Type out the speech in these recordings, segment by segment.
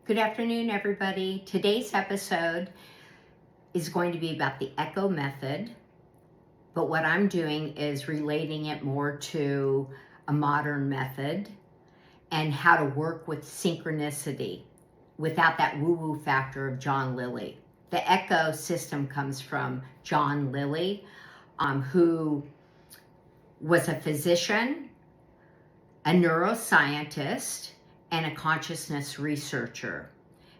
Good afternoon, everybody. Today's episode is going to be about the ECCO method, but what I'm doing is relating it more to a modern method and how to work with synchronicity without that woo-woo factor of John Lilly. The ECCO system comes from John Lilly, who was a physician, a neuroscientist, and a consciousness researcher.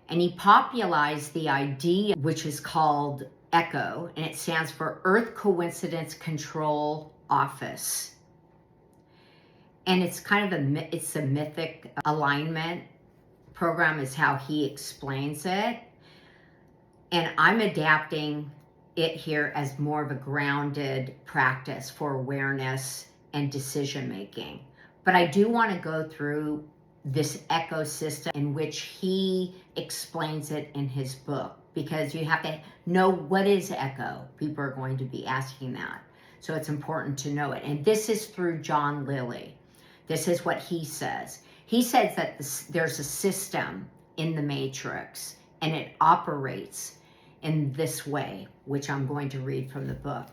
And he popularized the idea, which is called ECCO, and it stands for Earth Coincidence Control Office. And it's kind of it's a mythic alignment program is how he explains it. And I'm adapting it here as more of a grounded practice for awareness and decision making. But I do want to go through this ecosystem in which he explains it in his book, because you have to know what is ECCO. People are going to be asking that. So it's important to know it. And this is through John Lilly. This is what he says. He says that there's a system in the matrix and it operates in this way, which I'm going to read from the book.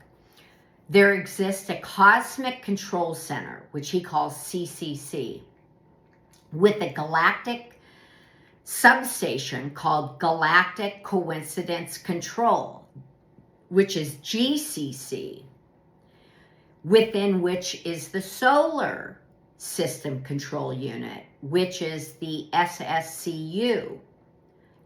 There exists a cosmic control center, which he calls CCC, with a galactic substation called Galactic Coincidence Control, which is GCC, within which is the Solar System Control Unit, which is the SSCU,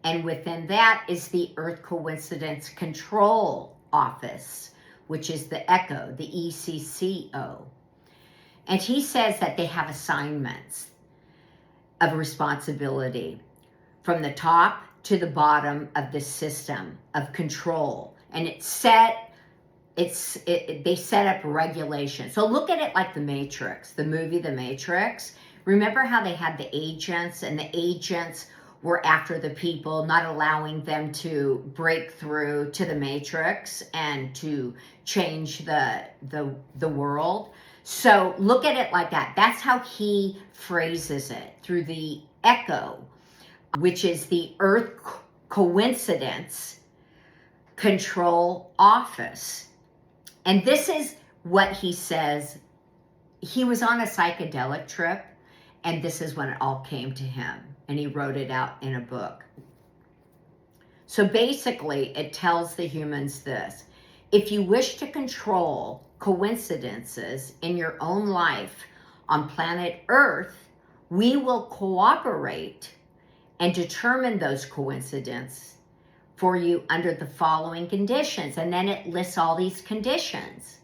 and within that is the Earth Coincidence Control Office, which is the ECCO, the ECCO. And he says that they have assignments of responsibility from the top to the bottom of the system of control. And they set up regulation. So look at it like the Matrix, the movie The Matrix. Remember how they had the agents, and the agents were after the people, not allowing them to break through to the Matrix and to change the world. So look at it like that. That's how he phrases it, through the ECCO, which is the Earth Coincidence Control Office. And this is what he says. He was on a psychedelic trip, and this is when it all came to him, and he wrote it out in a book. So basically, it tells the humans this: if you wish to control coincidences in your own life on planet Earth, we will cooperate and determine those coincidences for you under the following conditions. And then it lists all these conditions.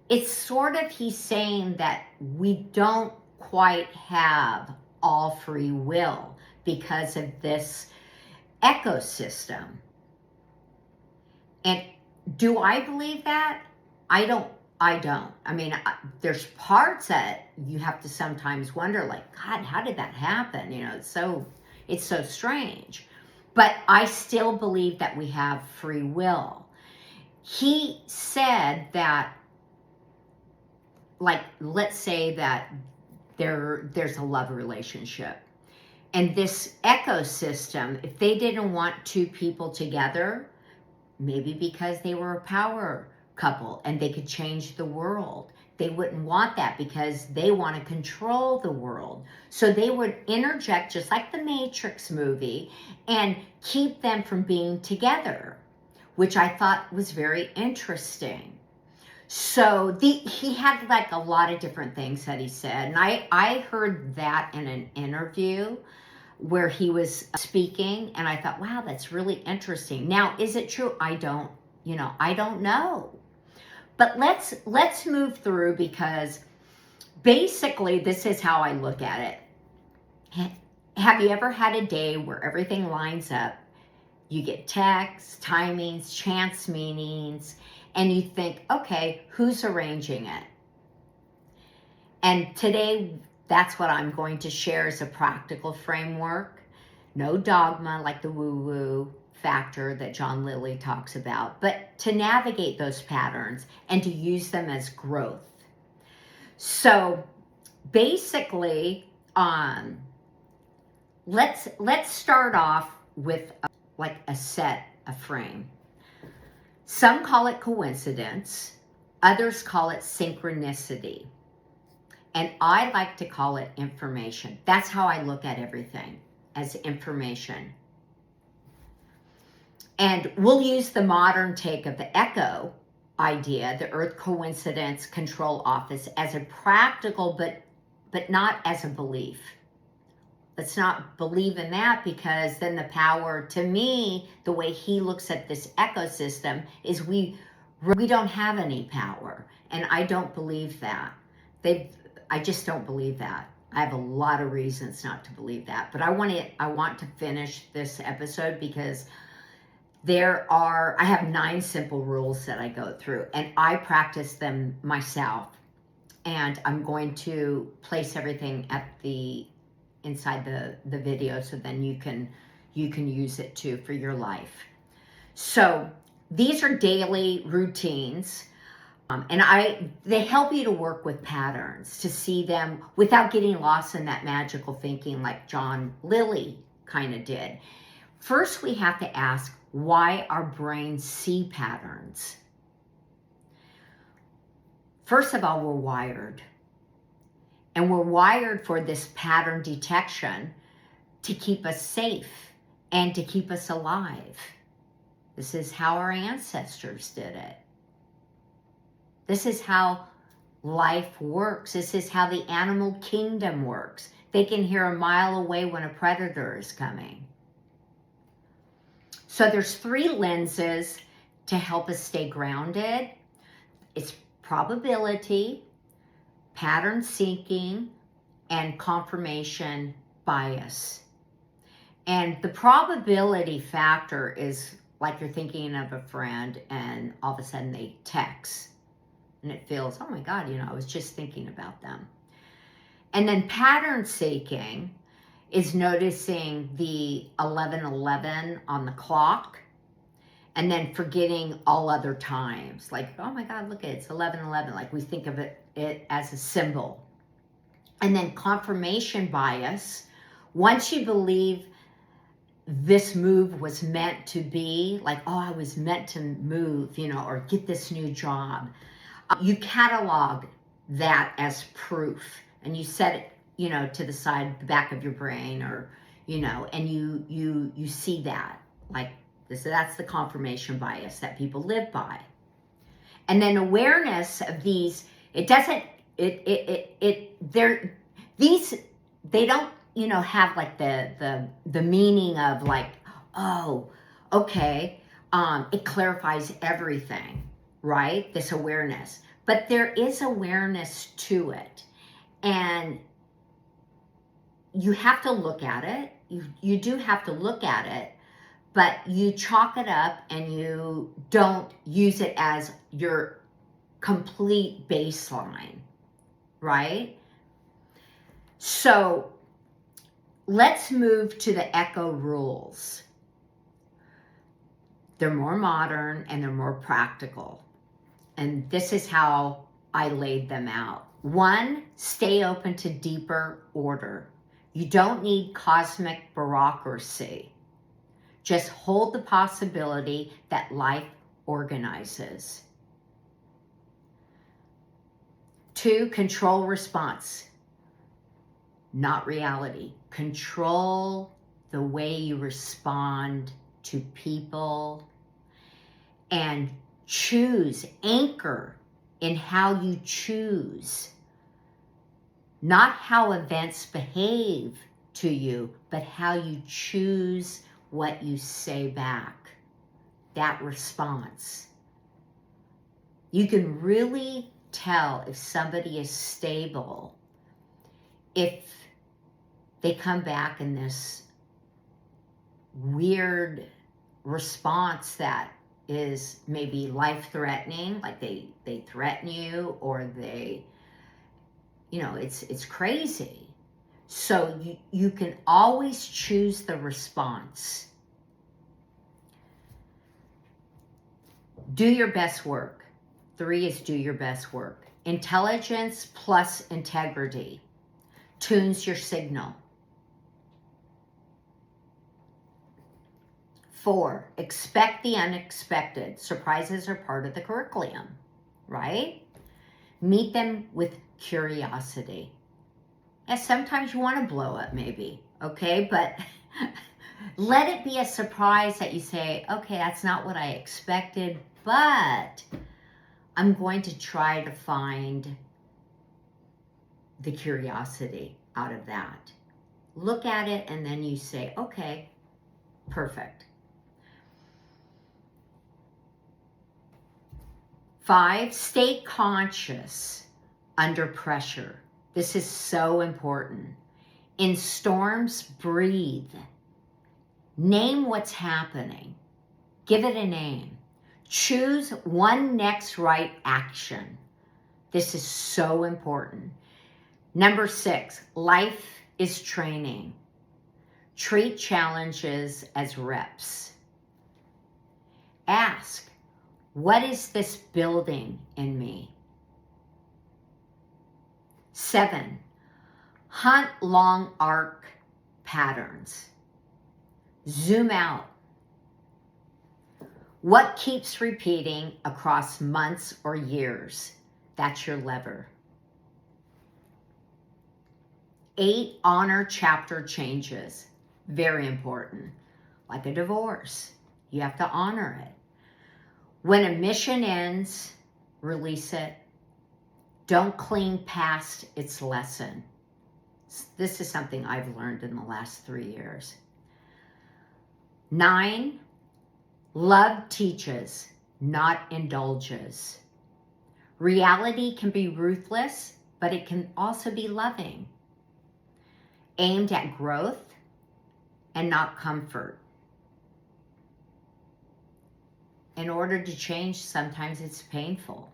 It's sort of, he's saying that we don't quite have all free will because of this ecosystem. And do I believe that? I don't. I mean, there's parts that you have to sometimes wonder, like, God, how did that happen? You know, it's so strange. But I still believe that we have free will. He said that, like, let's say that there's a love relationship. And this ecosystem, if they didn't want two people together, maybe because they were a power couple and they could change the world, they wouldn't want that because they want to control the world. So they would interject, just like the Matrix movie, and keep them from being together, which I thought was very interesting. So he had like a lot of different things that he said. And I heard that in an interview where he was speaking, and I thought, wow, that's really interesting. Now, is it true? I don't know. But let's move through, because basically this is how I look at it. Have you ever had a day where everything lines up? You get texts, timings, chance meetings, and you think, okay, who's arranging it? And today, that's what I'm going to share as a practical framework. No dogma like the woo-woo factor that John Lilly talks about, but to navigate those patterns and to use them as growth. So basically, let's start off with like a frame. Some call it coincidence, others call it synchronicity, and I like to call it information. That's how I look at everything, as information. And we'll use the modern take of the ECCO idea, the Earth Coincidence Control Office, as a practical but not as a belief. Let's not believe in that, because then the power, to me, the way he looks at this ecosystem is we don't have any power, and I don't believe that. I just don't believe that. I have a lot of reasons not to believe that, but I want to finish this episode because I have 9 simple rules that I go through, and I practice them myself. And I'm going to place everything inside the video, so then you can use it too for your life. So these are daily routines, and they help you to work with patterns, to see them without getting lost in that magical thinking like Lilly kind of did. First, we have to ask why our brains see patterns. First of all, we're wired. And we're wired for this pattern detection to keep us safe and to keep us alive. This is how our ancestors did it. This is how life works. This is how the animal kingdom works. They can hear a mile away when a predator is coming. So there's 3 lenses to help us stay grounded. It's probability, pattern seeking, and confirmation bias. And the probability factor is like you're thinking of a friend and all of a sudden they text. And it feels, oh my God, I was just thinking about them. And then pattern seeking is noticing the 11:11 on the clock and then forgetting all other times. Like, oh my God, look at it, it's 11:11. Like we think of it as a symbol. And then confirmation bias, once you believe this move was meant to be, like, oh, I was meant to move, or get this new job, you catalog that as proof and you set it, to the side, the back of your brain, or, and you see that, like, that's the confirmation bias that people live by. And then awareness of these, they don't, have like the meaning of like, oh, okay, it clarifies everything, right? This awareness, but there is awareness to it, and you have to look at it. You do have to look at it, but you chalk it up and you don't use it as your complete baseline, right? So let's move to the ECCO rules. They're more modern and they're more practical. And this is how I laid them out. 1, stay open to deeper order. You don't need cosmic bureaucracy. Just hold the possibility that life organizes. 2, control response, not reality. Control the way you respond to people, and choose, anchor in how you choose. Not how events behave to you, but how you choose what you say back. That response. You can really tell if somebody is stable if they come back in this weird response that is maybe life-threatening, like they threaten you, or they, it's crazy. So you can always choose the response. Do your best work. 3 is do your best work. Intelligence plus integrity tunes your signal. 4, expect the unexpected. Surprises are part of the curriculum, right? Meet them with curiosity. And sometimes you want to blow up maybe, okay? But let it be a surprise that you say, okay, that's not what I expected, but I'm going to try to find the curiosity out of that. Look at it and then you say, okay, perfect. 5, stay conscious under pressure. This is so important. In storms, breathe. Name what's happening. Give it a name. Choose one next right action. This is so important. Number 6, life is training. Treat challenges as reps. Ask, what is this building in me? 7, hunt long arc patterns. Zoom out. What keeps repeating across months or years? That's your lever. 8, honor chapter changes. Very important. Like a divorce, you have to honor it. When a mission ends, release it. Don't cling past its lesson. This is something I've learned in the last 3 years. 9, love teaches, not indulges. Reality can be ruthless, but it can also be loving. Aimed at growth and not comfort. In order to change, sometimes it's painful.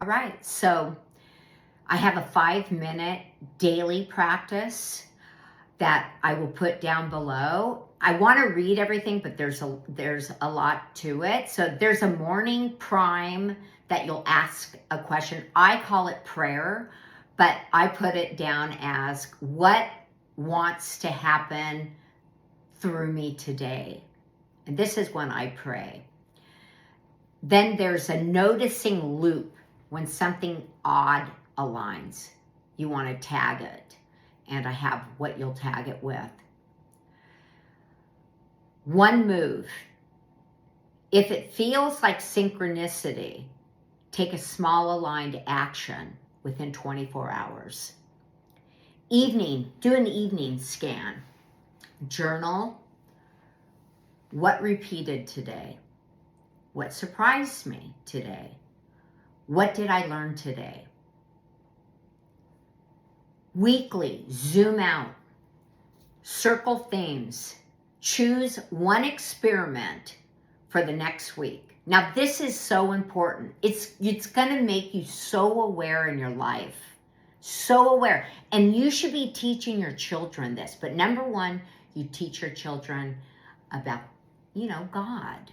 All right, so I have a 5-minute daily practice that I will put down below. I want to read everything, but there's a lot to it. So there's a morning prime that you'll ask a question. I call it prayer, but I put it down as what wants to happen through me today. And this is when I pray. Then there's a noticing loop when something odd aligns. You want to tag it. And I have what you'll tag it with. 1 move. If it feels like synchronicity, take a small aligned action within 24 hours. Evening, do an evening scan. Journal. What repeated today? What surprised me today? What did I learn today? Weekly, zoom out. Circle themes. Choose one experiment for the next week. Now, this is so important. It's going to make you so aware in your life. So aware. And you should be teaching your children this. But number 1, you teach your children about, God.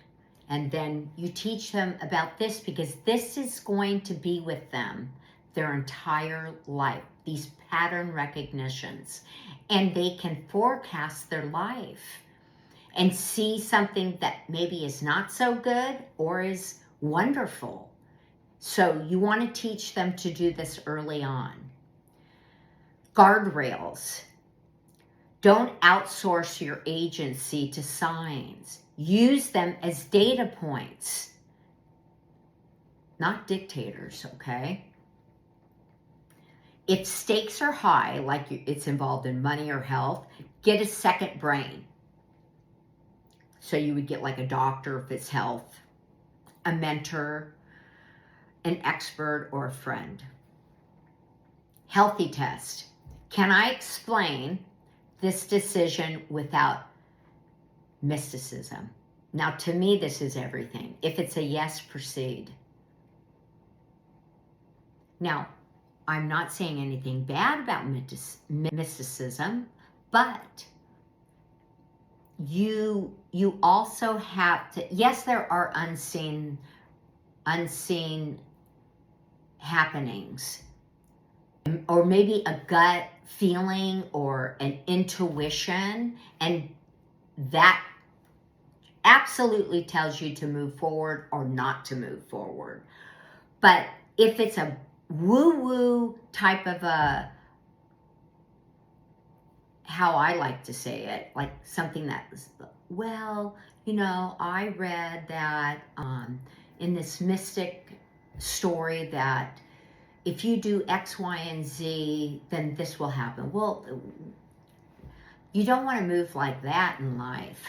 And then you teach them about this because this is going to be with them their entire life. These pattern recognitions. And they can forecast their life and see something that maybe is not so good or is wonderful. So you want to teach them to do this early on. Guardrails. Don't outsource your agency to signs. Use them as data points, not dictators, okay? If stakes are high, like it's involved in money or health, get a second brain. So you would get like a doctor if it's health, a mentor, an expert, or a friend. Healthy test. Can I explain this decision without mysticism? Now, to me, this is everything. If it's a yes, proceed. Now, I'm not saying anything bad about mysticism, but you also have to, yes, there are unseen happenings, or maybe a gut feeling or an intuition, and that absolutely tells you to move forward or not to move forward. But if it's a woo-woo type of a, how I like to say it, like something that was, well, you know, I read that in this mystic story that if you do X, Y, and Z, then this will happen. Well, you don't want to move like that in life.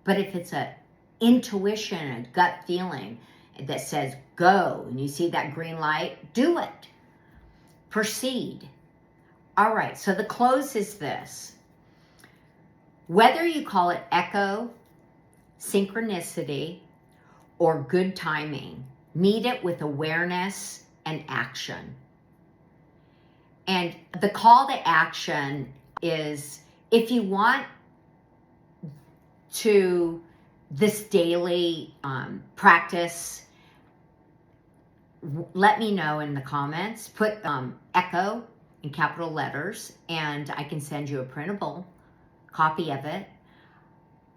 But if it's a intuition, a gut feeling that says go, and you see that green light, do it. Proceed. All right, so the close is this. Whether you call it ECCO, synchronicity, or good timing, meet it with awareness and action. And the call to action is, if you want to this daily practice, let me know in the comments. Put ECCO in capital letters, and I can send you a printable copy of it.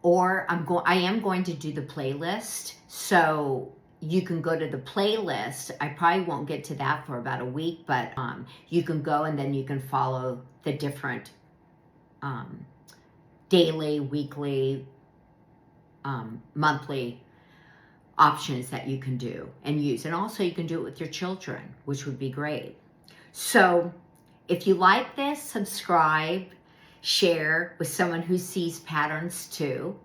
Or I am going to do the playlist, so you can go to the playlist. I probably won't get to that for about a week, but you can go and then you can follow the different daily, weekly, monthly options that you can do and use. And also you can do it with your children, which would be great. So if you like this, subscribe, share with someone who sees patterns too.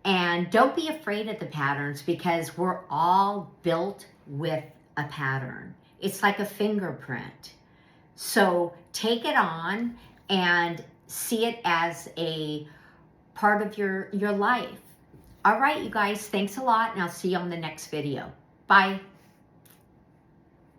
And don't be afraid of the patterns, because we're all built with a pattern. It's like a fingerprint. So take it on and see it as a part of your life. All right, you guys, thanks a lot, and I'll see you on the next video. Bye.